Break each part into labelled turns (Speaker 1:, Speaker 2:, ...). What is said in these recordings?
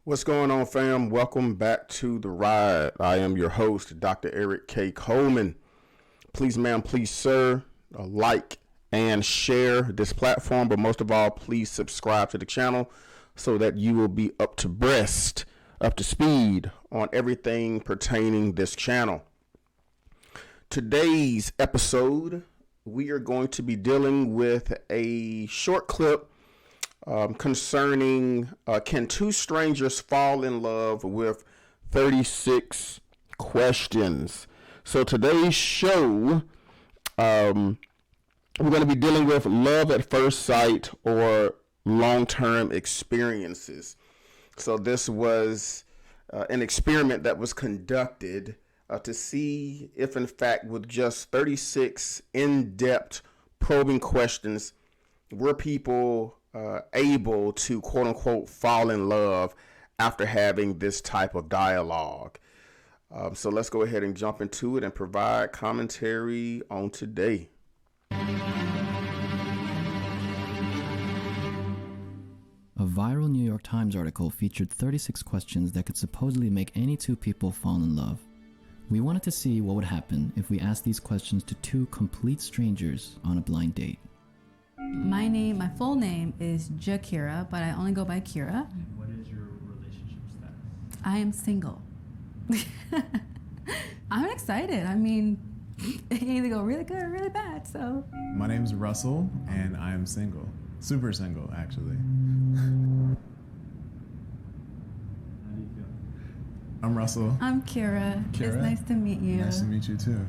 Speaker 1: What's going on, fam? Welcome back to The Ride. I am your host, Dr. Eric K. Coleman. Please, ma'am, please, sir, like and share this platform, but most of all, please subscribe to the channel so that you will be up to speed on everything pertaining this channel. Today's episode, we are going to be dealing with a short clip concerning can two strangers fall in love with 36 questions. So today's show, we're going to be dealing with love at first sight or long-term experiences. So this was an experiment that was conducted to see if, in fact, with just 36 in-depth probing questions, were people able to quote unquote fall in love after having this type of dialogue. So let's go ahead and jump into it and provide commentary on today.
Speaker 2: A viral New York Times article featured 36 questions that could supposedly make any two people fall in love. We wanted to see what would happen if we asked these questions to two complete strangers on a blind date.
Speaker 3: My full name is Jakira, but I only go by Kira.
Speaker 4: What is your relationship status?
Speaker 3: I am single. I'm excited. I mean, it can either go really good or really bad, so.
Speaker 4: My name's Russell, and I am single. Super single, actually. How do you feel? I'm Russell.
Speaker 3: I'm Kira. It's
Speaker 4: Kira?
Speaker 3: nice to meet you.
Speaker 4: Nice to meet you, too.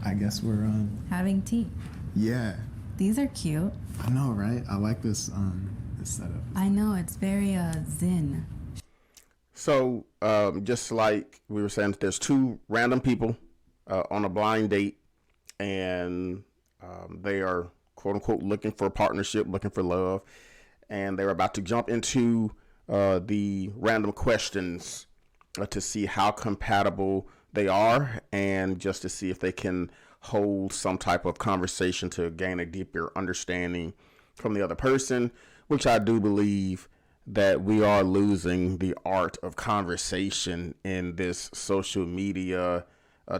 Speaker 4: I guess we're
Speaker 3: Having tea.
Speaker 4: Yeah.
Speaker 3: These are cute.
Speaker 4: I know, right? I like this setup.
Speaker 3: I know, it's very zen.
Speaker 1: So just like we were saying, there's two random people on a blind date, and they are quote unquote looking for a partnership, looking for love, and they're about to jump into the random questions to see how compatible they are, and just to see if they can hold some type of conversation to gain a deeper understanding from the other person, which I do believe that we are losing the art of conversation in this social media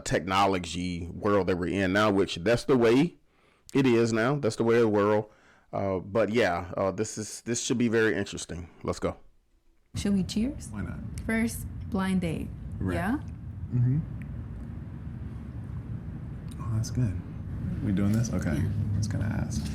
Speaker 1: technology world that we're in now, which that's the way it is now. That's the way of the world. But yeah, this should be very interesting. Let's go.
Speaker 3: Should we cheers?
Speaker 4: Why not?
Speaker 3: First blind date.
Speaker 4: Right.
Speaker 3: Yeah?
Speaker 4: Mm-hmm. Oh, that's good. We doing this? Okay. I was gonna ask.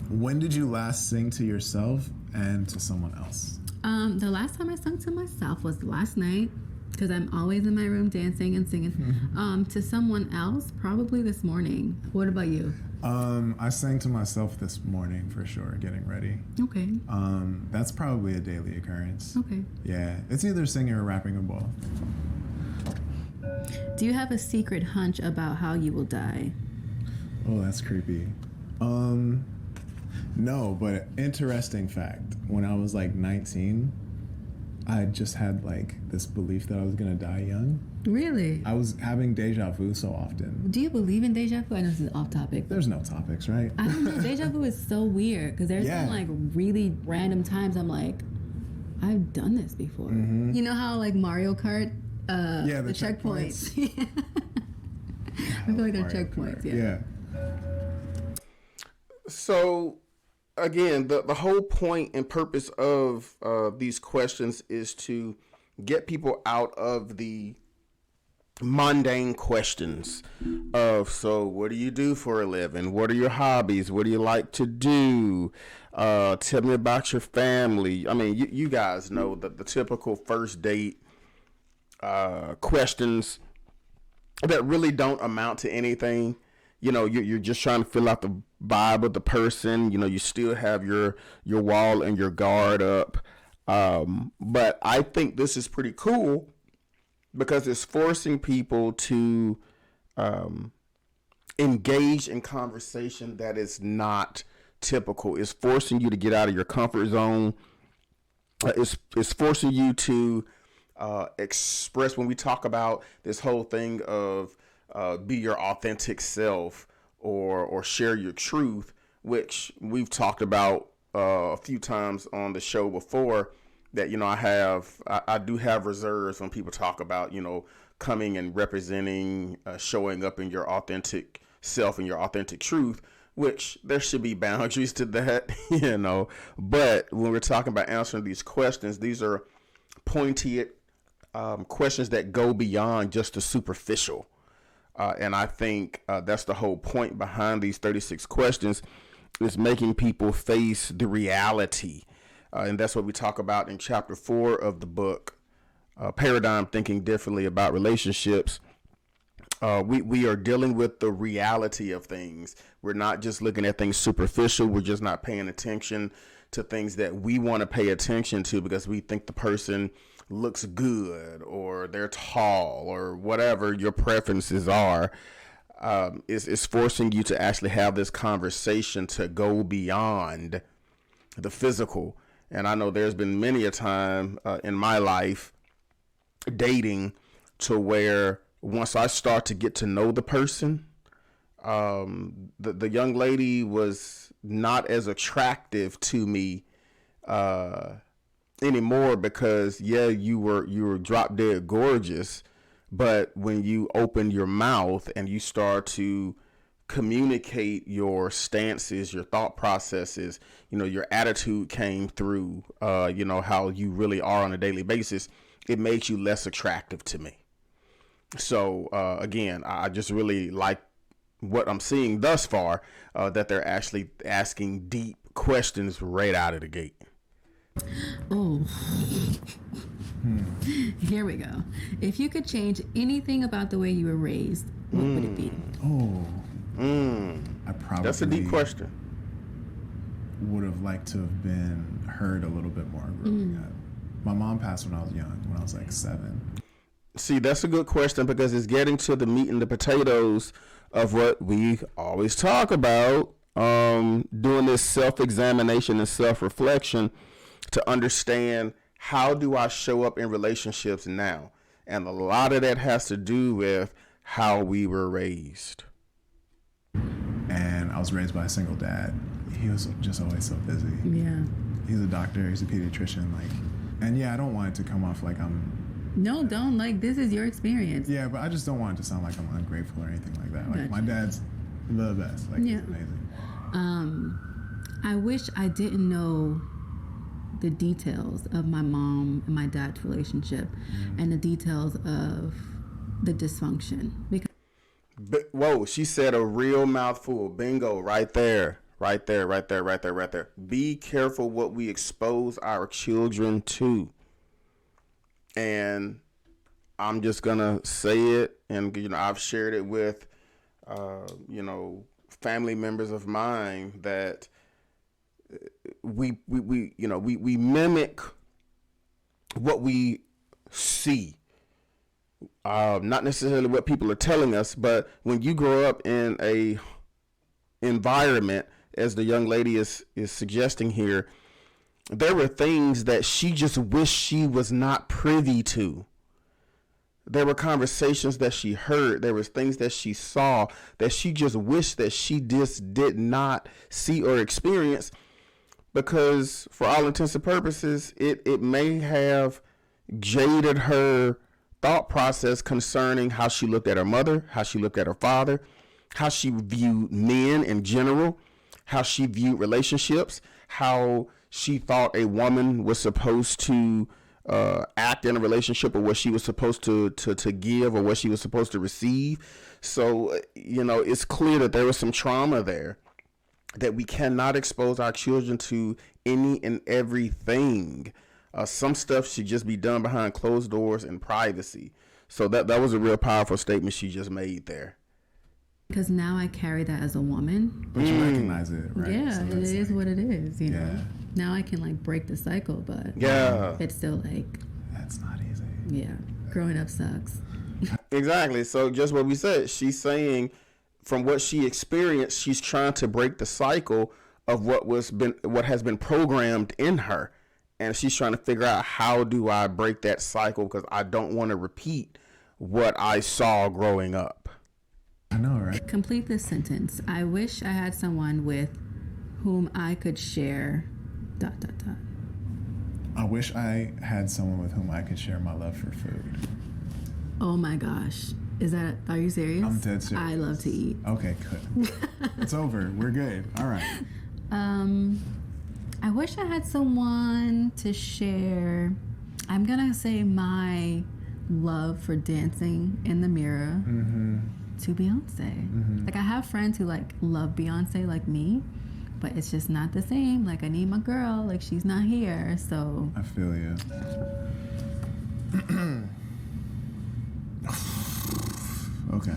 Speaker 4: When did you last sing to yourself and to someone else?
Speaker 3: The last time I sung to myself was last night, because I'm always in my room dancing and singing. To someone else, probably this morning. What about you?
Speaker 4: I sang to myself this morning for sure, getting ready.
Speaker 3: Okay.
Speaker 4: That's probably a daily occurrence.
Speaker 3: Okay.
Speaker 4: Yeah, it's either singing or rapping a ball.
Speaker 3: Do you have a secret hunch about how you will die?
Speaker 4: Oh, that's creepy. No, but interesting fact. When I was like 19, I just had like this belief that I was gonna die young.
Speaker 3: Really?
Speaker 4: I was having deja vu so often.
Speaker 3: Do you believe in deja vu? I know this is off topic.
Speaker 4: There's no topics, right?
Speaker 3: I don't know. Deja vu is so weird because there's
Speaker 4: Yeah.
Speaker 3: some like really random times I'm like, I've done this before.
Speaker 4: Mm-hmm.
Speaker 3: You know how like Mario Kart,
Speaker 4: Yeah,
Speaker 3: the
Speaker 4: the
Speaker 3: checkpoints. I feel like they're
Speaker 4: Mario
Speaker 3: checkpoints.
Speaker 4: Kart.
Speaker 3: Yeah.
Speaker 1: So again, the whole point and purpose of these questions is to get people out of the mundane questions of, so what do you do for a living? What are your hobbies? What do you like to do? Tell me about your family. I mean, you guys know that the typical first date questions that really don't amount to anything. You know, you're just trying to fill out the vibe of the person. You know, you still have your wall and your guard up. But I think this is pretty cool because it's forcing people to engage in conversation that is not typical. It's forcing you to get out of your comfort zone. It's forcing you to express, when we talk about this whole thing of be your authentic self or share your truth, which we've talked about a few times on the show before that, I do have reserves when people talk about, coming and representing, showing up in your authentic self and your authentic truth, which there should be boundaries to that, but when we're talking about answering these questions, these are pointed questions that go beyond just the superficial. And I think that's the whole point behind these 36 questions, is making people face the reality. And that's what we talk about in chapter 4 of the book, Paradigm: Thinking Differently About Relationships. We are dealing with the reality of things. We're not just looking at things superficial. We're just not paying attention to things that we want to pay attention to because we think the person looks good or they're tall or whatever your preferences are. Is forcing you to actually have this conversation to go beyond the physical. And I know there's been many a time in my life dating to where once I start to get to know the person, the young lady was not as attractive to me anymore because you were drop dead gorgeous. But when you open your mouth and you start to communicate your stances, your thought processes, your attitude came through, how you really are on a daily basis, it makes you less attractive to me. So, again, I just really like what I'm seeing thus far, that they're actually asking deep questions right out of the gate.
Speaker 3: Oh. Here we go. If you could change anything about the way you were raised, what would it be?
Speaker 4: I probably.
Speaker 1: That's a deep question.
Speaker 4: Would have liked to have been heard a little bit more growing up. My mom passed when I was young, when I was like 7.
Speaker 1: See, that's a good question because it's getting to the meat and the potatoes of what we always talk about, doing this self-examination and self-reflection to understand, how do I show up in relationships now? And a lot of that has to do with how we were raised.
Speaker 4: And I was raised by a single dad. He was just always so busy.
Speaker 3: Yeah.
Speaker 4: He's a doctor, he's a pediatrician, and I don't want it to come off like I'm...
Speaker 3: No, don't. This is your experience.
Speaker 4: Yeah, but I just don't want it to sound like I'm ungrateful or anything like that.
Speaker 3: Gotcha.
Speaker 4: My dad's the best.
Speaker 3: Yeah.
Speaker 4: He's amazing.
Speaker 3: I wish I didn't know the details of my mom and my dad's relationship and the details of the dysfunction.
Speaker 1: But, whoa, she said a real mouthful. Bingo, right there. Right there. Be careful what we expose our children to. And I'm just going to say it. And, I've shared it with, family members of mine that we mimic what we see. Not necessarily what people are telling us, but when you grow up in a environment, as the young lady is suggesting here, there were things that she just wished she was not privy to. There were conversations that she heard. There was things that she saw that she just wished that she just did not see or experience, because for all intents and purposes, it may have jaded her thought process concerning how she looked at her mother, how she looked at her father, how she viewed men in general, how she viewed relationships, how she thought a woman was supposed to act in a relationship, or what she was supposed to give, or what she was supposed to receive. So, it's clear that there was some trauma there, that we cannot expose our children to any and everything. Some stuff should just be done behind closed doors in privacy. So that was a real powerful statement she just made there.
Speaker 3: Because now I carry that as a woman.
Speaker 4: But you recognize it, right?
Speaker 3: Yeah,
Speaker 4: So
Speaker 3: it
Speaker 4: that's
Speaker 3: is what it is, you know.
Speaker 4: Yeah.
Speaker 3: Now I can break the cycle, but
Speaker 1: Yeah.
Speaker 3: it's still
Speaker 4: That's not easy.
Speaker 3: yeah, growing up sucks.
Speaker 1: Exactly. So just what we said, she's saying from what she experienced, she's trying to break the cycle of what has been programmed in her. And she's trying to figure out, how do I break that cycle? Because I don't want to repeat what I saw growing up.
Speaker 4: I know, right?
Speaker 3: Complete this sentence. I wish I had someone with whom I could share dot dot dot.
Speaker 4: I wish I had someone with whom I could share my love for food.
Speaker 3: Oh my gosh. Are you serious?
Speaker 4: I'm dead serious.
Speaker 3: I love to eat.
Speaker 4: Okay, good. It's over. We're good. All right.
Speaker 3: I wish I had someone to share. I'm gonna say my love for dancing in the mirror to Beyonce. Like I have friends who like love Beyonce like me, but it's just not the same. Like I need my girl. Like she's not here, so.
Speaker 4: I feel you. Okay.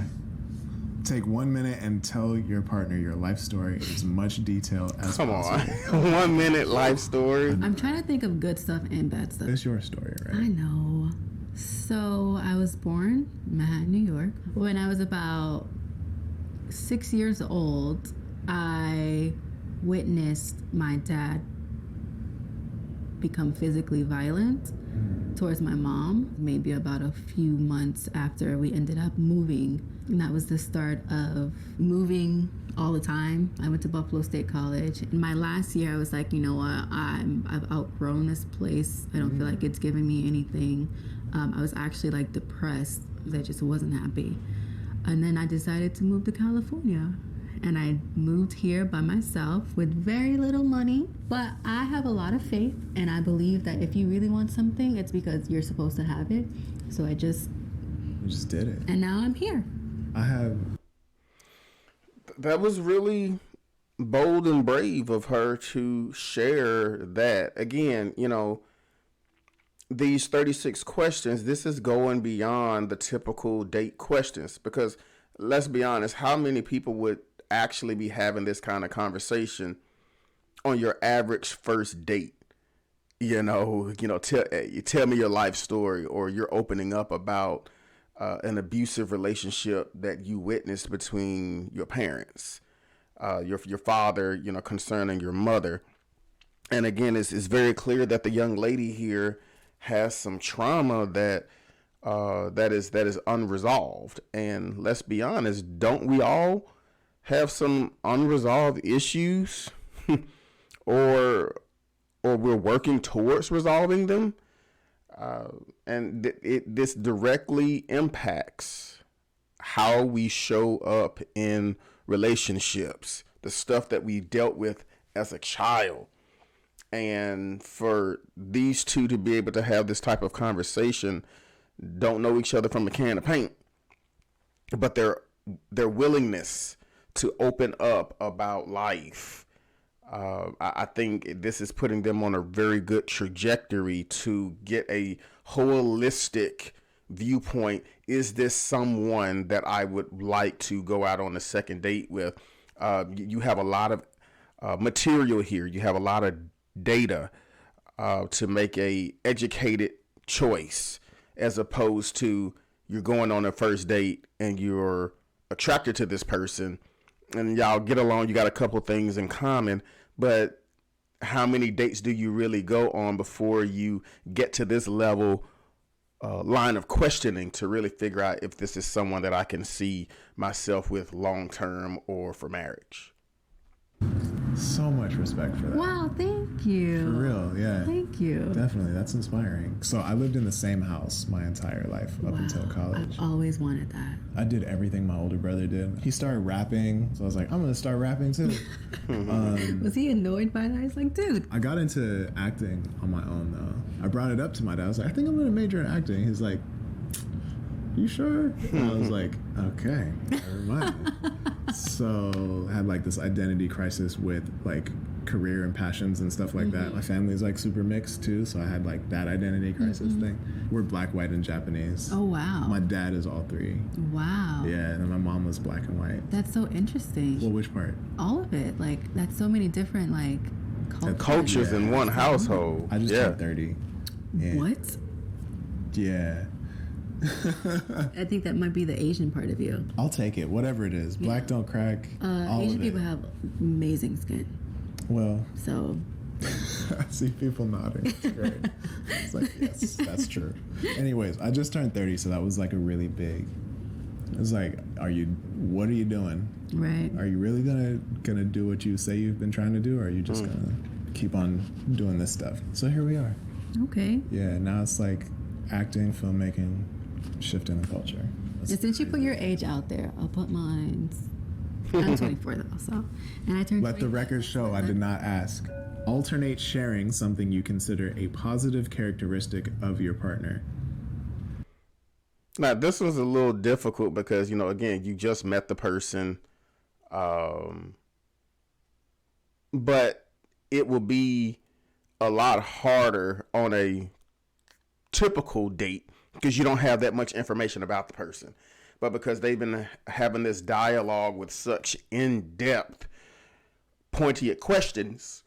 Speaker 4: Take 1 minute and tell your partner your life story in as much detail as
Speaker 1: Come
Speaker 4: possible.
Speaker 1: on. 1 minute life story.
Speaker 3: I'm trying to think of good stuff and bad stuff.
Speaker 4: It's your story,
Speaker 3: I
Speaker 4: right?
Speaker 3: know. So I was born in Manhattan, New York. When I was about 6 years old, I witnessed my dad become physically violent towards my mom, maybe about a few months after we ended up moving. And that was the start of moving all the time. I went to Buffalo State College. In my last year, I was like, you know what, I've outgrown this place. I don't feel like it's giving me anything. I was actually like depressed because I just wasn't happy. And then I decided to move to California. And I moved here by myself with very little money. But I have a lot of faith, and I believe that if you really want something, it's because you're supposed to have it. So I just...
Speaker 4: You just did it.
Speaker 3: And now I'm here.
Speaker 4: I have...
Speaker 1: That was really bold and brave of her to share that. Again, you know, these 36 questions, this is going beyond the typical date questions. Because let's be honest, how many people would actually be having this kind of conversation on your average first date? Tell me your life story, or you're opening up about an abusive relationship that you witnessed between your parents, your father, concerning your mother. And again, it's very clear that the young lady here has some trauma that is unresolved. And let's be honest, don't we all have some unresolved issues or we're working towards resolving them? And this directly impacts how we show up in relationships, the stuff that we dealt with as a child. And for these two to be able to have this type of conversation, don't know each other from a can of paint, but their willingness to open up about life, I think this is putting them on a very good trajectory to get a holistic viewpoint. Is this someone that I would like to go out on a second date with? You have a lot of material here. You have a lot of data to make a educated choice, as opposed to you're going on a first date and you're attracted to this person and y'all get along. You got a couple things in common, but how many dates do you really go on before you get to this level line of questioning to really figure out if this is someone that I can see myself with long term or for marriage?
Speaker 4: So much respect for that.
Speaker 3: Wow, thank you.
Speaker 4: For real, yeah.
Speaker 3: Thank you.
Speaker 4: Definitely, that's inspiring. So I lived in the same house my entire life up until college.
Speaker 3: I've always wanted that.
Speaker 4: I did everything my older brother did. He started rapping, so I was like, I'm gonna start rapping too.
Speaker 3: Was he annoyed by that? He's like, dude.
Speaker 4: I got into acting on my own though. I brought it up to my dad. I was like, I think I'm gonna major in acting. He's like, you sure? And I was like, okay, never mind. So I had like this identity crisis with like career and passions and stuff like that. My family's like super mixed too, so I had like that identity crisis thing. We're black, white, and Japanese.
Speaker 3: Oh, wow.
Speaker 4: My dad is all three.
Speaker 3: Wow.
Speaker 4: Yeah, and then my mom was black and white.
Speaker 3: That's so interesting.
Speaker 4: Well, which part?
Speaker 3: All of it. Like, that's so many different, like,
Speaker 1: Cultures in one household.
Speaker 4: I just turned 30. Yeah.
Speaker 3: What?
Speaker 4: Yeah.
Speaker 3: I think that might be the Asian part of you.
Speaker 4: I'll take it, whatever it is. Black don't crack. All
Speaker 3: Asian
Speaker 4: of it.
Speaker 3: people have amazing skin.
Speaker 4: Well,
Speaker 3: So,
Speaker 4: I see people nodding. It's great. It's like, yes, that's true. Anyways, I just turned 30, so that was like a really big. It was like, what are you doing?
Speaker 3: right.
Speaker 4: Are you really gonna do what you say you've been trying to do, or are you just gonna keep on doing this stuff. So here we are.
Speaker 3: Okay.
Speaker 4: Yeah, now it's like acting, filmmaking, shifting the culture.
Speaker 3: And since you put your age out there, I'll put mine. I'm 24 though, so. And I turned
Speaker 4: Let the
Speaker 3: 25.
Speaker 4: record show I did not ask. Alternate sharing something you consider a positive characteristic of your partner.
Speaker 1: Now, this was a little difficult because, you know, again, you just met the person. But it will be a lot harder on a typical date because you don't have that much information about the person. But because they've been having this dialogue with such in-depth, pointed questions,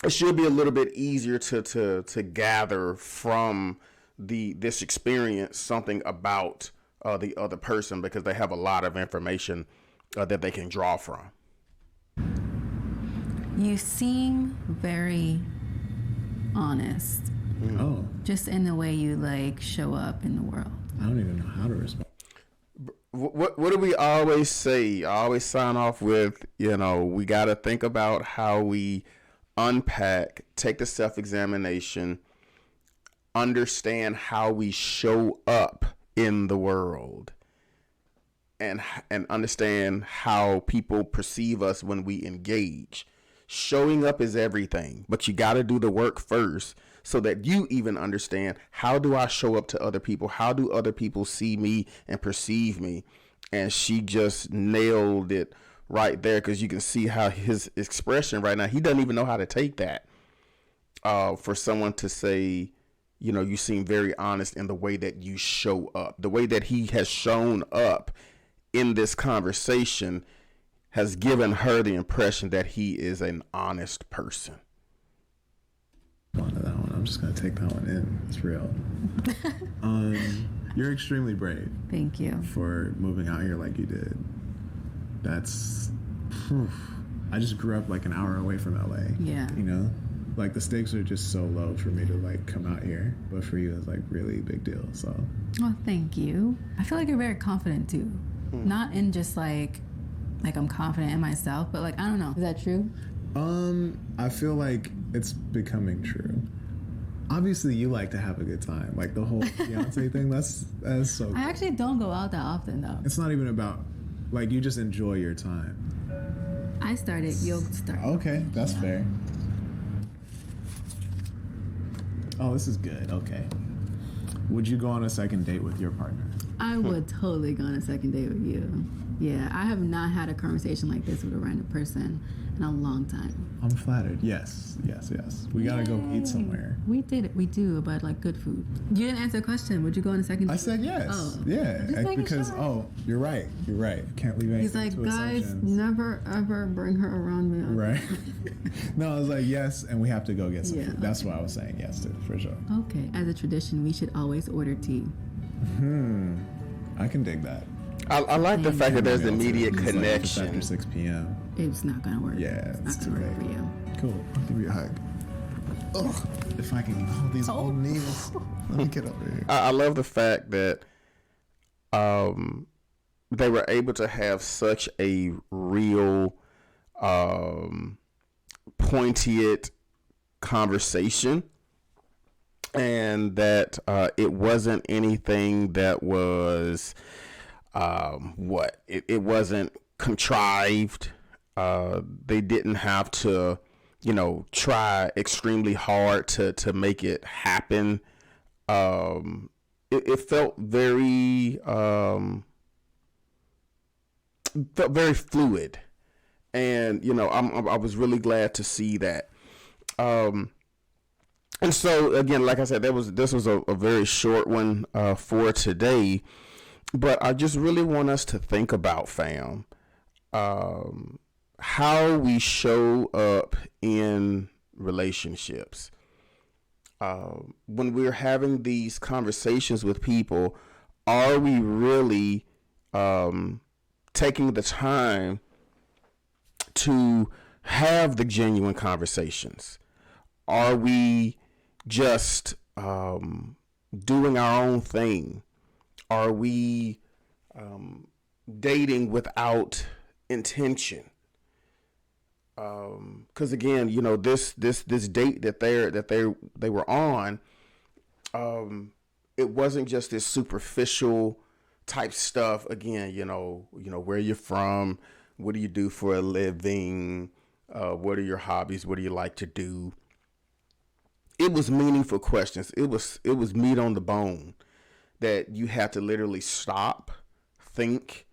Speaker 1: it should be a little bit easier to gather from this experience something about the other person because they have a lot of information that they can draw from.
Speaker 3: You seem very honest,
Speaker 4: Oh,
Speaker 3: just in the way you like show up in the world.
Speaker 4: I don't even know how to respond.
Speaker 1: What do we always say? I always sign off with, you know, we got to think about how we unpack, take the self-examination, understand how we show up in the world, and understand how people perceive us when we engage. Showing up is everything, but you got to do the work first so that you even understand, how do I show up to other people? How do other people see me and perceive me? And she just nailed it right there because you can see how his expression right now, he doesn't even know how to take that. For someone to say, you know, you seem very honest in the way that you show up. The way that he has shown up in this conversation has given her the impression that he is an honest person.
Speaker 4: On to that one. I'm just gonna take that one in. It's real. You're extremely brave
Speaker 3: Thank you.
Speaker 4: for moving out here like you did. That's. I just grew up like an hour away from LA.
Speaker 3: Yeah.
Speaker 4: You know, like the stakes are just so low for me to like come out here, but for you it's like really big deal. So.
Speaker 3: Oh, thank you. I feel like you're very confident too. Not in just like I'm confident in myself, but like, I don't know. Is that true?
Speaker 4: I feel like it's becoming true. Obviously, you like to have a good time. Like the whole Beyonce thing, that's so cool.
Speaker 3: I actually don't go out that often though.
Speaker 4: It's not even about, like, you just enjoy your time.
Speaker 3: I started, you'll start.
Speaker 4: Okay, that's fair. Oh, this is good. Okay. Would you go on a second date with your partner?
Speaker 3: I would totally go on a second date with you. Yeah, I have not had a conversation like this with a random person in a long time.
Speaker 4: I'm flattered. Yes. We gotta go eat somewhere.
Speaker 3: We do, but like good food. You didn't answer the question. Would you go on a second date?
Speaker 4: I said yes.
Speaker 3: Oh.
Speaker 4: Yeah,
Speaker 3: Just making
Speaker 4: because
Speaker 3: sure.
Speaker 4: you're right. Can't leave anything
Speaker 3: He's like,
Speaker 4: to
Speaker 3: guys,
Speaker 4: assumptions.
Speaker 3: never ever bring her around me.
Speaker 4: Right. No, I was like, yes, and we have to go get some
Speaker 3: Yeah,
Speaker 4: food. That's why I was saying yes to, for sure.
Speaker 3: Okay, as a tradition, we should always order tea.
Speaker 4: I can dig that.
Speaker 1: I like the fact that there's immediate
Speaker 4: It's like just after
Speaker 1: connection.
Speaker 4: 6 p.m.
Speaker 3: It's not gonna work.
Speaker 4: Yeah,
Speaker 3: it's
Speaker 4: it's
Speaker 3: not gonna
Speaker 4: too
Speaker 3: work for
Speaker 4: late.
Speaker 3: you.
Speaker 4: Cool. I'll give you a hug. Ugh. If I can hold these old knees. Let me get over here.
Speaker 1: I love the fact that they were able to have such a real pointed conversation, and that it wasn't anything that was it wasn't contrived. They didn't have to, you know, try extremely hard to make it happen. It felt very fluid, and you know, I was really glad to see that. And so again, like I said, this was a very short one for today, but I just really want us to think about, fam, how we show up in relationships. When we're having these conversations with people, are we really taking the time to have the genuine conversations? Are we just doing our own thing? Are we dating without intention? Because again, you know, this date that they were on, it wasn't just this superficial type stuff. Again, you know where you're from, what do you do for a living, what are your hobbies, what do you like to do. It was meaningful questions. It was meat on the bone that you had to literally stop, think,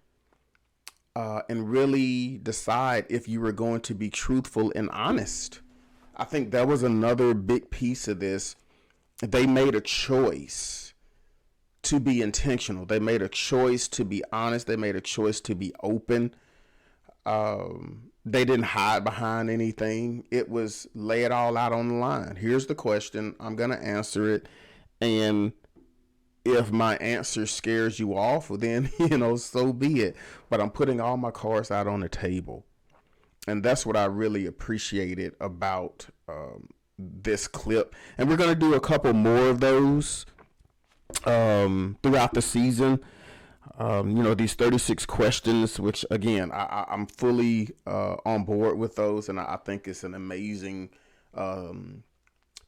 Speaker 1: and really decide if you were going to be truthful and honest. I think that was another big piece of this. They made a choice to be intentional. They made a choice to be honest. They made a choice to be open. They didn't hide behind anything. It was lay it all out on the line. Here's the question. I'm going to answer it. And if my answer scares you off, well then, so be it. But I'm putting all my cards out on the table. And that's what I really appreciated about this clip. And we're going to do a couple more of those throughout the season. These 36 questions, which again, I'm fully on board with those. And I think it's an amazing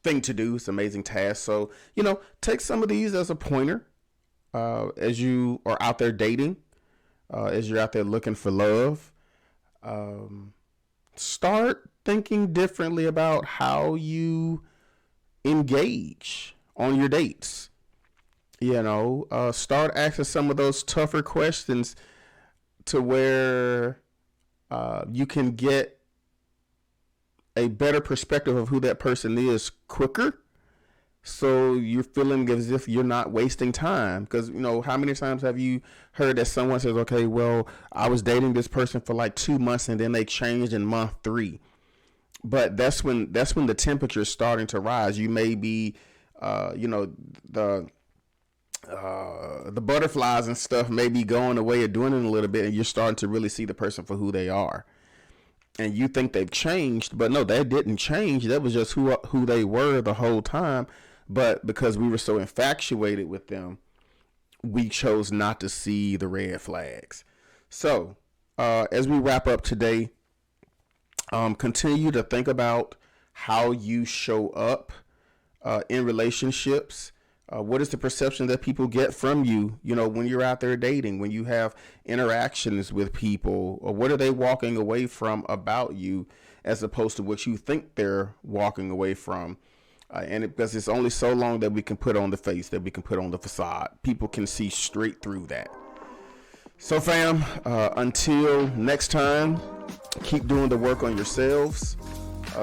Speaker 1: thing to do. It's an amazing task. So, take some of these as a pointer as you are out there dating, as you're out there looking for love. Start thinking differently about how you engage on your dates. Start asking some of those tougher questions to where you can get a better perspective of who that person is quicker. So you're feeling as if you're not wasting time. Because, how many times have you heard that someone says, okay, well, I was dating this person for like 2 months and then they changed in month 3. But that's when the temperature is starting to rise. You may be, the butterflies and stuff may be going away or doing it a little bit, and you're starting to really see the person for who they are. And you think they've changed, but no, they didn't change. That was just who they were the whole time. But because we were so infatuated with them, we chose not to see the red flags. So as we wrap up today, continue to think about how you show up in relationships. What is the perception that people get from you, when you're out there dating, when you have interactions with people, or what are they walking away from about you as opposed to what you think they're walking away from? Because it's only so long that we can put on the face, that we can put on the facade. People can see straight through that. So fam, until next time, keep doing the work on yourselves.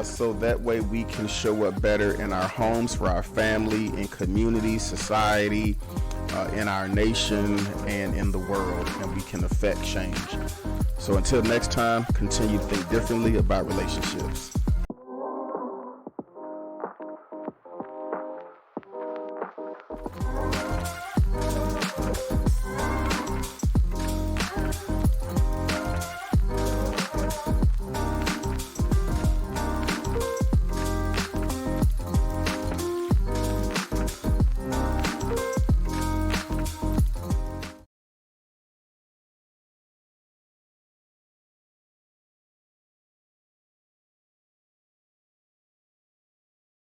Speaker 1: So that way we can show up better in our homes, for our family, in community, society, in our nation, and in the world, and we can affect change. So until next time, continue to think differently about relationships.